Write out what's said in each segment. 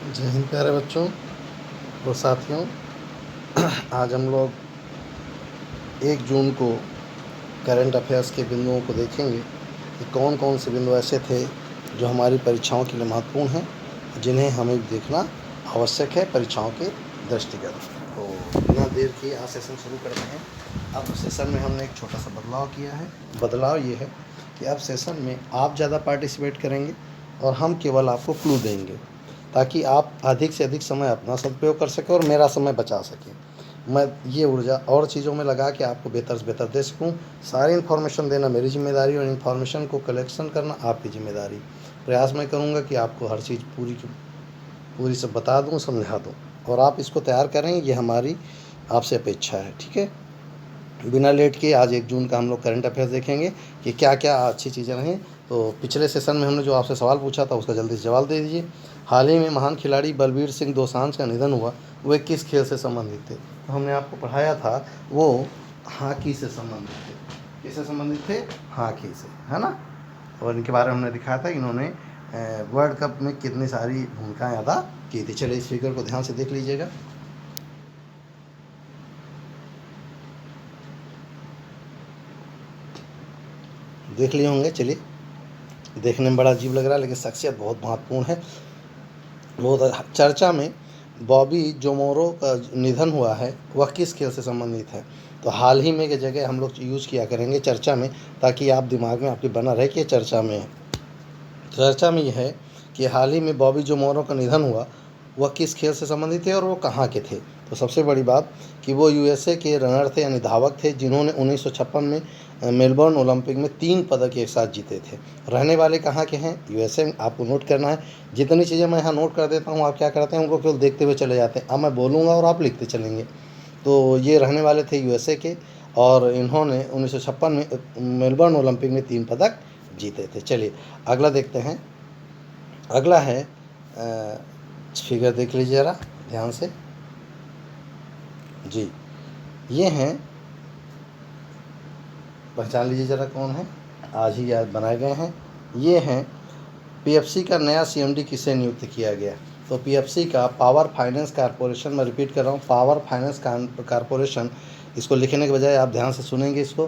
जय हिंद प्यारे बच्चों और साथियों। आज हम लोग 1 जून को करंट अफेयर्स के बिंदुओं को देखेंगे कि कौन कौन से बिंदु ऐसे थे जो हमारी परीक्षाओं के लिए महत्वपूर्ण हैं, जिन्हें हमें देखना आवश्यक है परीक्षाओं के दृष्टिगत। तो बिना देर किए आज सेशन शुरू करते हैं। अब सेशन में हमने एक छोटा सा बदलाव किया है। बदलाव ये है कि अब सेशन में आप ज़्यादा पार्टिसिपेट करेंगे और हम केवल आपको क्लू देंगे, ताकि आप अधिक से अधिक समय अपना सदुपयोग कर सकें और मेरा समय बचा सकें। मैं ये ऊर्जा और चीज़ों में लगा के आपको बेहतर से बेहतर दे सकूँ। सारी इन्फॉर्मेशन देना मेरी जिम्मेदारी और इन्फॉर्मेशन को कलेक्शन करना आपकी जिम्मेदारी। प्रयास मैं करूँगा कि आपको हर चीज़ पूरी की पूरी सब बता दूँ, समझा दूँ, और आप इसको तैयार करें, ये हमारी आपसे अपेक्षा है। ठीक है, बिना लेट किए आज 1 जून का हम लोग करंट अफेयर्स देखेंगे कि क्या क्या अच्छी चीज़ें रहीं। तो पिछले सेशन में हमने जो आपसे सवाल पूछा था उसका जल्दी से जवाब दे दीजिए। हाल ही में महान खिलाड़ी बलबीर सिंह दोसांझ का निधन हुआ, वे किस खेल से संबंधित थे? तो हमने आपको पढ़ाया था वो हॉकी से संबंधित थे। किससे संबंधित थे? हॉकी से, है ना। और इनके बारे में हमने दिखाया था इन्होंने वर्ल्ड कप में कितनी सारी भूमिकाएँ अदा की थी। चलिए इस फिगर को ध्यान से देख लीजिएगा। देख लिए होंगे। चलिए, देखने में बड़ा अजीब लग रहा है लेकिन शख्सियत बहुत महत्वपूर्ण है। बहुत चर्चा में बॉबी जोमोरो का निधन हुआ है, वह किस खेल से संबंधित है? तो हाल ही में की जगह हम लोग यूज़ किया करेंगे चर्चा में, ताकि आप दिमाग में आपके बना रहे कि ये चर्चा में है। चर्चा में यह है कि हाल ही में बॉबी जोमोरो का निधन हुआ, वह किस खेल से संबंधित थे और वो कहाँ के थे? तो सबसे बड़ी बात कि वो यूएसए के रनर थे, यानी धावक थे, जिन्होंने 1956 में मेलबर्न ओलंपिक में 3 पदक एक साथ जीते थे। रहने वाले कहाँ के हैं? यूएसए में। आपको नोट करना है। जितनी चीज़ें मैं यहाँ नोट कर देता हूँ, आप क्या करते हैं, उनको केवल देखते हुए चले जाते हैं। अब मैं बोलूँगा और आप लिखते चलेंगे। तो ये रहने वाले थे यूएसए के, और इन्होंने 1956 में मेलबर्न ओलंपिक में 3 पदक जीते थे। चलिए अगला देखते हैं। अगला है फिगर देख लीजिए ज़रा ध्यान से जी। ये हैं, पहचान लीजिए ज़रा कौन है, आज ही याद बनाए गए हैं। ये हैं पीएफसी का नया सीएमडी किसे नियुक्त किया गया? तो पीएफसी का पावर फाइनेंस कारपोरेशन, मैं रिपीट कर रहा हूँ, पावर फाइनेंस कारपोरेशन। इसको लिखने के बजाय आप ध्यान से सुनेंगे इसको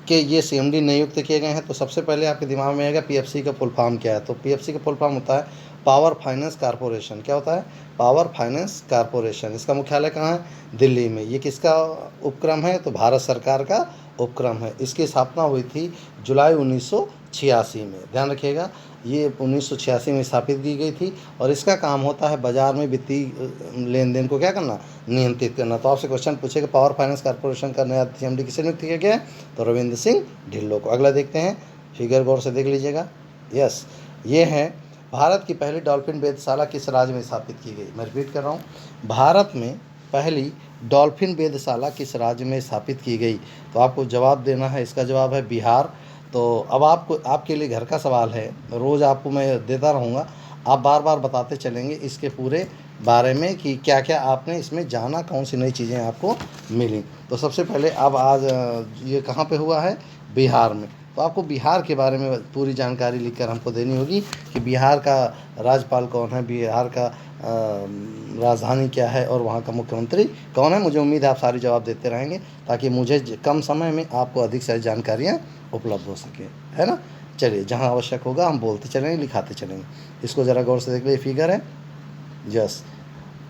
कि ये सीएमडी नियुक्त किए गए हैं। तो सबसे पहले आपके दिमाग में आएगा पीएफसी का फुल फॉर्म क्या है? तो पीएफसी का फुल फॉर्म होता है पावर फाइनेंस कारपोरेशन। क्या होता है? Power finance corporation. इसका मुख्यालय कहाँ है? दिल्ली में। ये किसका उपक्रम है? तो भारत सरकार का उपक्रम है। इसकी स्थापना हुई थी जुलाई 1986 में। ध्यान रखिएगा, ये 1986 में स्थापित की गई थी, और इसका काम होता है बाजार में वित्तीय लेन देन को क्या करना? नियंत्रित करना। तो आपसे क्वेश्चन पूछेगा पावर फाइनेंस कारपोरेशन का नया सीएमडी किसे नियुक्त किया गया है? तो रविंद्र सिंह ढिल्लों को। अगला देखते हैं, फिगर गौर से देख लीजिएगा। यस, ये है भारत की पहली डॉल्फिन वेधशाला किस राज्य में स्थापित की गई? मैं रिपीट कर रहा हूँ, भारत में पहली डॉल्फिन वेधशाला किस राज्य में स्थापित की गई? तो आपको जवाब देना है। इसका जवाब है बिहार। तो अब आपको, आपके लिए घर का सवाल है, रोज़ आपको मैं देता रहूँगा, आप बार बार बताते चलेंगे इसके पूरे बारे में कि क्या क्या आपने इसमें जाना, कौन सी नई चीज़ें आपको मिली। तो सबसे पहले अब आज ये कहाँ पे हुआ है? बिहार में। तो आपको बिहार के बारे में पूरी जानकारी लिखकर हमको देनी होगी कि बिहार का राज्यपाल कौन है, बिहार का राजधानी क्या है, और वहाँ का मुख्यमंत्री कौन है। मुझे उम्मीद है आप सारी जवाब देते रहेंगे, ताकि मुझे कम समय में आपको अधिक सारी जानकारियाँ उपलब्ध हो सके, है ना। चलिए, जहाँ आवश्यक होगा हम बोलते चलेंगे, लिखाते चलेंगे। इसको ज़रा गौर से देख लीजिए, फिगर है। यस,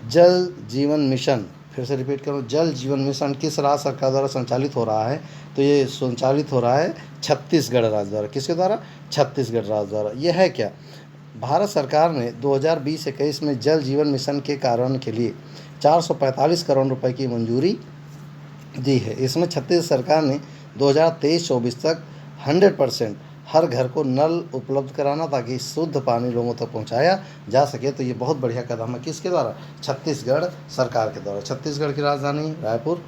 जल जीवन मिशन, फिर से रिपीट करूँ, जल जीवन मिशन किस राज्य सरकार द्वारा संचालित हो रहा है? तो ये संचालित हो रहा है छत्तीसगढ़ राज्य द्वारा। किसके द्वारा? छत्तीसगढ़ राज्य द्वारा। ये है क्या? भारत सरकार ने 2020-21 में जल जीवन मिशन के कार्यान्वयन के लिए 445 करोड़ रुपए की मंजूरी दी है। इसमें छत्तीसगढ़ सरकार ने 2023-24 तक 100% हर घर को नल उपलब्ध कराना, ताकि शुद्ध पानी लोगों तक पहुंचाया जा सके। तो ये बहुत बढ़िया कदम है। किसके द्वारा? छत्तीसगढ़ सरकार के द्वारा। छत्तीसगढ़ की राजधानी रायपुर।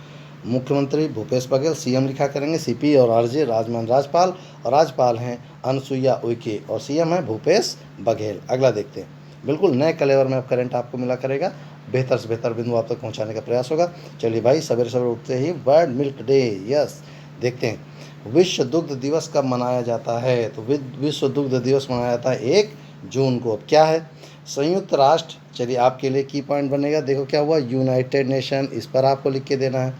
मुख्यमंत्री भूपेश बघेल, सीएम लिखा करेंगे सीपी और आरजे राजमान राजपाल, और राज्यपाल हैं अनुसुईया उइके, और सीएम है भूपेश बघेल। अगला देखते हैं। बिल्कुल नए कलेवर में अब करंट आपको मिला करेगा, बेहतर से बेहतर बिंदु आप तक पहुंचाने का प्रयास होगा। चलिए भाई, सवेरे सवेरे उठते ही वर्ल्ड मिल्क डे। यस, देखते हैं विश्व दुग्ध दिवस कब मनाया जाता है? तो विश्व दुग्ध दिवस मनाया जाता है 1 जून को। अब क्या है? संयुक्त राष्ट्र, चलिए आपके लिए की पॉइंट बनेगा, देखो क्या हुआ, यूनाइटेड नेशन, इस पर आपको लिख के देना है,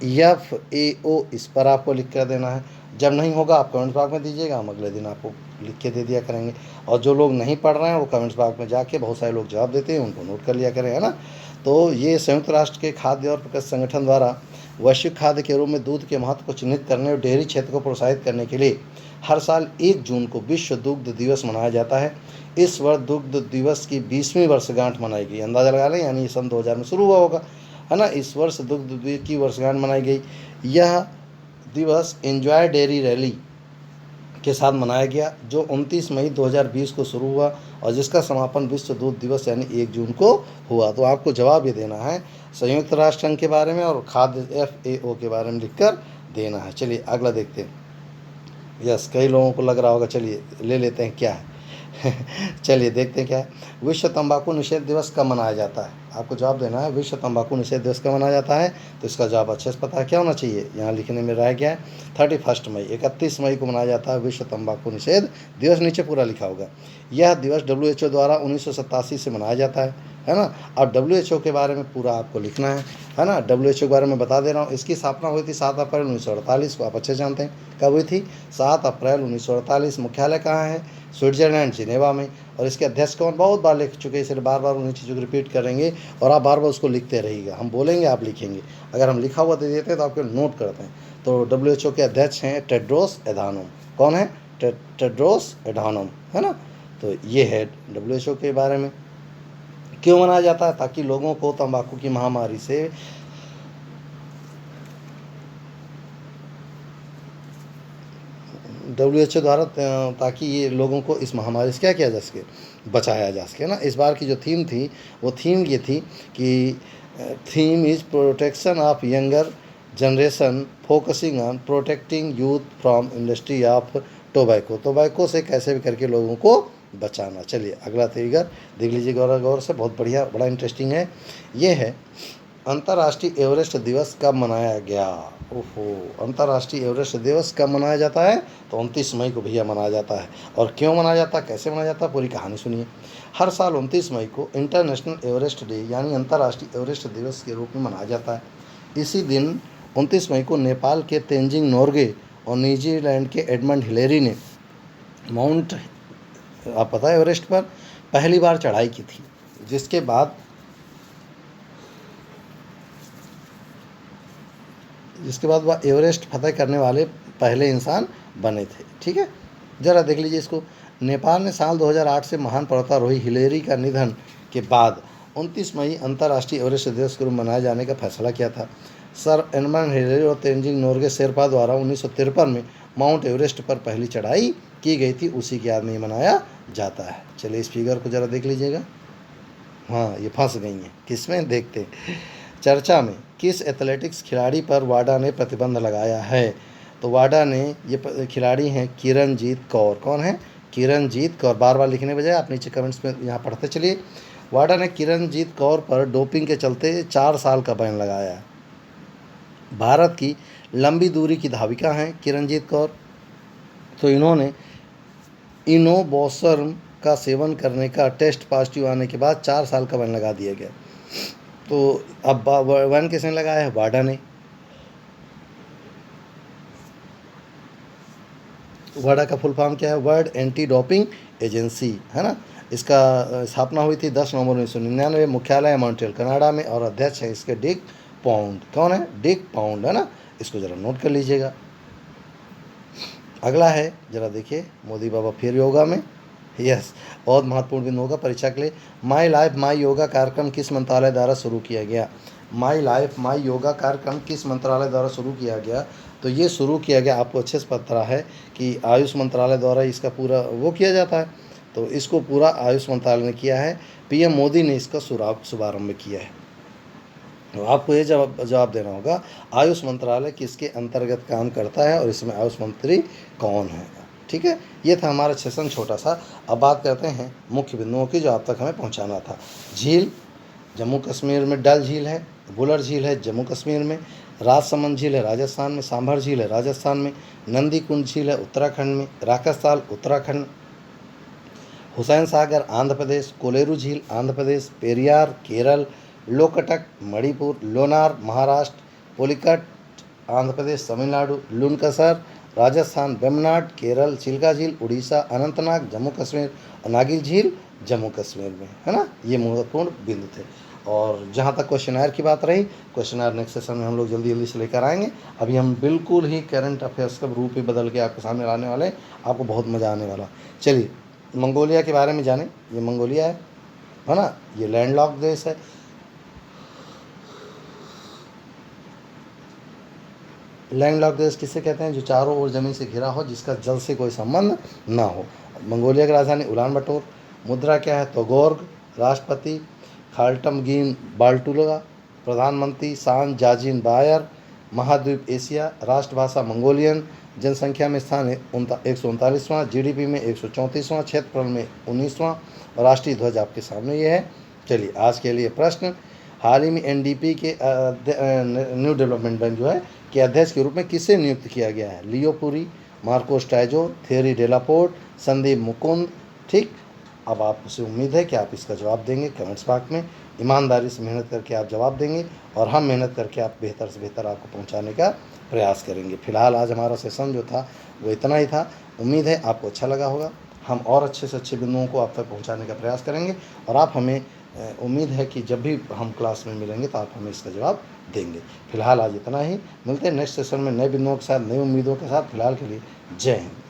FAO इस पर आपको लिख कर देना है। जब नहीं होगा आप कमेंट्स बॉक्स में दीजिएगा, हम अगले दिन आपको लिख के दे दिया करेंगे। और जो लोग नहीं पढ़ रहे हैं वो कमेंट्स बॉक्स में जाके, बहुत सारे लोग जवाब देते हैं, उनको नोट कर लिया करें, है ना। तो ये संयुक्त राष्ट्र के खाद्य और प्रकृति संगठन द्वारा वैश्विक खाद्य के रूप में दूध के महत्व को चिन्हित करने और डेयरी क्षेत्र को प्रोत्साहित करने के लिए हर साल 1 जून को विश्व दुग्ध दिवस मनाया जाता है। इस वर्ष दुग्ध दिवस की 20वीं वर्षगांठ मनाई गई, अंदाजा लगा लें, यानी सन 2000 में शुरू हुआ होगा, है ना। इस वर्ष दुग्ध दिवस की वर्षगांठ मनाई गई। यह दिवस एंजॉय डेयरी रैली के साथ मनाया गया, जो 29 मई 2020 को शुरू हुआ और जिसका समापन विश्व दूध दिवस यानी 1 जून को हुआ। तो आपको जवाब ये देना है संयुक्त राष्ट्र संघ के बारे में और खाद्य FAO के बारे में लिखकर देना है। चलिए अगला देखते हैं। यस, कई लोगों को लग रहा होगा, चलिए ले लेते हैं क्या है। चलिए देखते हैं क्या है। विश्व तंबाकू निषेध दिवस कब मनाया जाता है, आपको जवाब देना है। विश्व तंबाकू निषेध दिवस कब मनाया जाता है, तो इसका जवाब अच्छे से पता है क्या होना चाहिए, यहाँ लिखने में रह गया है 31 मई, 31 मई को मनाया जाता है विश्व तंबाकू निषेध दिवस, नीचे पूरा लिखा होगा। यह दिवस WHO द्वारा 1987 से मनाया जाता है ना। अब WHO के बारे में पूरा आपको लिखना है ना। WHO के बारे में बता दे रहा हूँ। इसकी स्थापना हुई थी 7 अप्रैल 1948 को, आप अच्छे जानते हैं कब हुई थी, 7 अप्रैल 1948। मुख्यालय कहाँ है, स्विट्जरलैंड जिनेवा में। और इसके अध्यक्ष कौन, बहुत बार लिख चुके हैं, इसलिए बार बार उन्हीं चीज़ों को रिपीट करेंगे और आप बार बार उसको लिखते रहिएगा। हम बोलेंगे आप लिखेंगे, अगर हम लिखा हुआ दे देते हैं तो आपके नोट करते हैं। तो WHO के अध्यक्ष हैं टेड्रोस एधानोम। कौन है, टेड्रोस एधानोम, है ना। तो ये है WHO के बारे में। क्यों मनाया जाता है, ताकि लोगों को तंबाकू की महामारी से WHO द्वारा, ताकि ये लोगों को इस महामारी से क्या किया जा सके, बचाया जा सके ना। इस बार की जो थीम थी वो थीम ये थी कि theme is protection of younger generation focusing on protecting youth from industry of tobacco से कैसे भी करके लोगों को बचाना। चलिए अगला फिगर देख लीजिए गौर से, बहुत बढ़िया, बड़ा इंटरेस्टिंग है। ये है अंतर्राष्ट्रीय एवरेस्ट दिवस कब मनाया गया। ओहो, अंतर्राष्ट्रीय एवरेस्ट दिवस कब मनाया जाता है, तो 29 मई को भैया मनाया जाता है। और क्यों मनाया जाता है, कैसे मनाया जाता है, पूरी कहानी सुनिए। हर साल 29 मई को इंटरनेशनल एवरेस्ट डे यानी अंतर्राष्ट्रीय एवरेस्ट दिवस के रूप में मनाया जाता है। इसी दिन 29 मई को नेपाल के तेंजिंग नोर्गे और न्यूजीलैंड के एडमंड हिलेरी ने माउंट, आप पता है, एवरेस्ट पर पहली बार चढ़ाई की थी, जिसके बाद वह एवरेस्ट फतह करने वाले पहले इंसान बने थे। ठीक है, ज़रा देख लीजिए इसको। नेपाल ने साल 2008 से महान पर्वतारोही हिलेरी का निधन के बाद 29 मई अंतर्राष्ट्रीय एवरेस्ट दिवस के रूप में मनाए जाने का फैसला किया था। सर एडमंड हिलेरी और तेंजिंग नोर्गे शेरपा द्वारा 1953 में माउंट एवरेस्ट पर पहली चढ़ाई की गई थी, उसी की याद में मनाया जाता है। चलिए इस फिगर को ज़रा देख लीजिएगा। हाँ, ये फंस गई हैं, किसमें, देखते हैं। चर्चा में किस एथलेटिक्स खिलाड़ी पर वाडा ने प्रतिबंध लगाया है, तो वाडा ने, ये खिलाड़ी हैं किरणजीत कौर। कौन है, किरणजीत कौर। बार बार लिखने बजाय आप नीचे कमेंट्स में यहाँ पढ़ते चलिए। वाडा ने किरणजीत कौर पर डोपिंग के चलते 4 साल का बैन लगाया है। भारत की लंबी दूरी की धाविका हैं किरणजीत कौर। तो इन्होंने इनोबोसर्म का सेवन करने का टेस्ट पॉजिटिव आने के बाद 4 साल का बैन लगा दिया गया। तो अब बैन किसने लगाया है, वाडा ने। वाडा का फुल फॉर्म क्या है, वर्ल्ड एंटी डोपिंग एजेंसी, है ना। इसका स्थापना हुई थी 10 नवंबर 1999। मुख्यालय मॉन्ट्रियल कनाडा में और अध्यक्ष है इसके डिक पाउंड। कौन है, डिक पाउंड, है ना। इसको ज़रा नोट कर लीजिएगा। अगला है, ज़रा देखिए, मोदी बाबा फिर योगा में। यस, बहुत महत्वपूर्ण बिंदु होगा परीक्षा के लिए। माई लाइफ माई योगा कार्यक्रम किस मंत्रालय द्वारा शुरू किया गया। माई लाइफ माई योगा कार्यक्रम किस मंत्रालय द्वारा शुरू किया गया, तो ये शुरू किया गया, आपको अच्छे से पता है कि आयुष मंत्रालय द्वारा इसका पूरा वो किया जाता है। तो इसको पूरा आयुष मंत्रालय ने किया है, PM मोदी ने इसका शुभारंभ किया है। तो आपको ये जवाब देना होगा, आयुष मंत्रालय किसके अंतर्गत काम करता है और इसमें आयुष मंत्री कौन है। ठीक है, ये था हमारा सेशन छोटा सा। अब बात करते हैं मुख्य बिंदुओं की जो आप तक हमें पहुंचाना था। झील, जम्मू कश्मीर में डल झील है, बुलर झील है जम्मू कश्मीर में, राजसमंद झील है राजस्थान में, सांभर झील है राजस्थान में, नंदी कुंड झील है उत्तराखंड में, राकस ताल उत्तराखंड, हुसैन सागर आंध्र प्रदेश, कोलेरू झील आंध्र प्रदेश, पेरियार केरल, लोकटक मणिपुर, लोनार महाराष्ट्र, पुलिकट आंध्र प्रदेश तमिलनाडु, लुनकसर राजस्थान, वेम्बनाड केरल, चिल्का झील उड़ीसा, अनंतनाग जम्मू कश्मीर और नागिल झील जम्मू कश्मीर में, है ना। ये महत्वपूर्ण बिंदु थे। और जहाँ तक क्वेश्चनर की बात रही, क्वेश्चनर नेक्स्ट सेशन में हम लोग जल्दी जल्दी से लेकर आएंगे। अभी हम बिल्कुल ही करंट अफेयर्स का रूप ही बदल के आपके सामने लाने वाले हैं, आपको बहुत मज़ा आने वाला। चलिए मंगोलिया के बारे में जानें। ये मंगोलिया है ना, ये लैंडलॉक देश है। लैंडलॉक देश किसे कहते हैं? जो चारों ओर ज़मीन से घिरा हो, जिसका जल से कोई संबंध ना हो। मंगोलिया की राजधानी उलान बटोर। मुद्रा क्या है? तोगोर्ग। राष्ट्रपति खाल्टमगीन बाल्टुलगा। प्रधानमंत्री सान जाजिन बायर। महाद्वीप एशिया। राष्ट्रभाषा मंगोलियन। जनसंख्या में स्थान है 139वां, जीडीपी में 134वां, क्षेत्रफल में 19वां और राष्ट्रीय ध्वज आपके सामने ये है। चलिए आज के लिए प्रश्न, हाल ही में एनडीपी के न्यू डेवलपमेंट बैंक जो है के अध्यक्ष के रूप में किसे नियुक्त किया गया है? लियो पुरी, मार्को स्ट्राइजो, थेरी डेलापोर्ट, संदीप मुकुंद। ठीक, अब आपसे उम्मीद है कि आप इसका जवाब देंगे कमेंट्स बॉक्स में। ईमानदारी से मेहनत करके आप जवाब देंगे और हम मेहनत करके आप बेहतर से बेहतर आपको पहुंचाने का प्रयास करेंगे। फिलहाल आज हमारा सेशन जो था वो इतना ही था। उम्मीद है आपको अच्छा लगा होगा। हम और अच्छे से अच्छे बिंदुओं को आप तक पहुंचाने का प्रयास करेंगे और आप हमें उम्मीद है कि जब भी हम क्लास में मिलेंगे तो आप हमें इसका जवाब देंगे। फिलहाल आज इतना ही। मिलते हैं नेक्स्ट सेशन में नए बिंदुओं के साथ, नई उम्मीदों के साथ। फिलहाल के लिए जय हिंद।